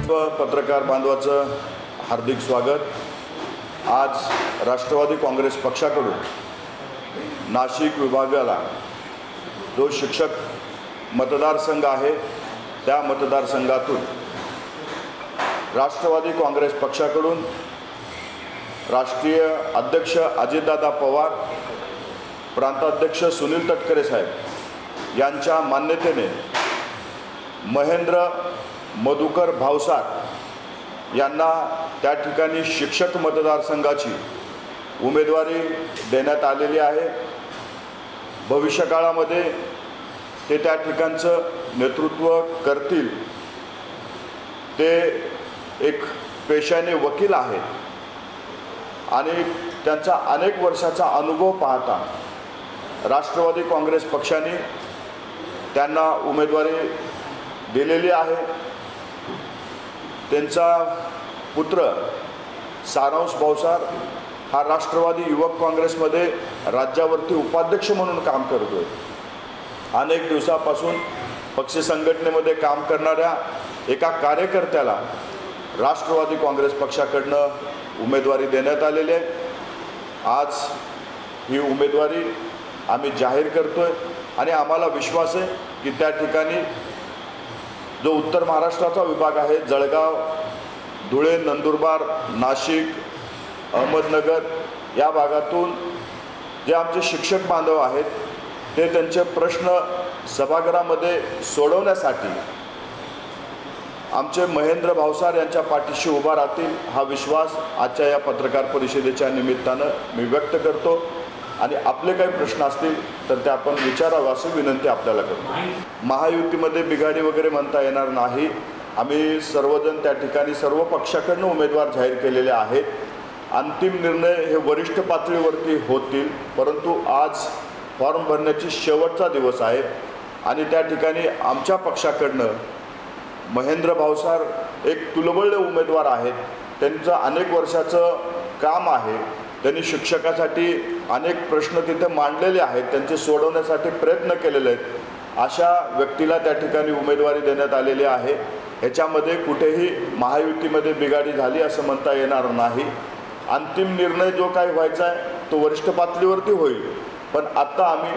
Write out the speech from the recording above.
पत्रकार बांधवाचं हार्दिक स्वागत। आज राष्ट्रवादी काँग्रेस पक्षाकडून नाशिक विभागाला जो शिक्षक मतदारसंघ आहे त्या मतदारसंघातून राष्ट्रवादी काँग्रेस पक्षाकडून राष्ट्रीय अध्यक्ष अजितदादा पवार, प्रांताध्यक्ष सुनील तटकरे साहेब यांच्या मान्यतेने महेंद्र मधुकर भावसार यांना त्या ठिकाणी शिक्षक मतदारसंघाची उमेदवारी देण्यात आलेली आहे। भविष्यकाळामध्ये ते त्या ठिकाणचं नेतृत्व करतील। ते एक पेशाने वकील आहेत आणि त्यांचा अनेक वर्षाचा अनुभव पाहता राष्ट्रवादी काँग्रेस पक्षाने त्यांना उमेदवारी दिलेली आहे। त्यांचा पुत्र सारांश भावसार हा राष्ट्रवादी युवक काँग्रेसमध्ये राज्यावरती उपाध्यक्ष म्हणून काम करतोय। अनेक दिवसापासून पक्ष संघटनेमध्ये काम करणाऱ्या एका कार्यकर्त्याला राष्ट्रवादी काँग्रेस पक्षाकडनं उमेदवारी देण्यात आलेली आहे। आज ही उमेदवारी आम्ही जाहीर करतोय आणि आम्हाला विश्वास आहे की त्या ठिकाणी जो उत्तर महाराष्ट्राचा विभाग आहे, जळगाव, धुळे, नंदुरबार, नाशिक, अहमदनगर या भागातून जे आमचे शिक्षक बांधव आहेत ते त्यांचे प्रश्न सभागृहामध्ये सोडवण्यासाठी आमचे महेंद्र भावसार यांच्या पाठीशी उभा राहतील हा विश्वास आजच्या या पत्रकार परिषदेच्या निमित्तानं मी व्यक्त करतो आणि आपले काही प्रश्न असतील तर ते आपण विचारावं अशी विनंती आपल्याला करतो। महायुतीमध्ये बिघाडी वगैरे म्हणता येणार नाही। आम्ही सर्वजण त्या ठिकाणी सर्व पक्षाकडून उमेदवार जाहीर केलेले आहेत। अंतिम निर्णय हे वरिष्ठ पातळीवरती होतील, परंतु आज फॉर्म भरण्याची शेवटचा दिवस आहे आणि त्या ठिकाणी आमच्या पक्षाकडनं महेंद्र भावसार एक तुलबळ उमेदवार आहेत। त्यांचं अनेक वर्षाचं काम आहे। त्यांनी शिक्षकासाठी अनेक प्रश्न तिथे मांडलेले आहेत, त्यांचे सोडवण्यासाठी प्रयत्न केलेले आहेत। अशा व्यक्तीला त्या ठिकाणी उमेदवारी देण्यात आलेली आहे। ह्याच्यामध्ये कुठेही महायुतीमध्ये बिघाडी झाली असं म्हणता येणार नाही। अंतिम निर्णय जो काही व्हायचा आहे तो वरिष्ठ पातळीवरती होईल, पण आता आम्ही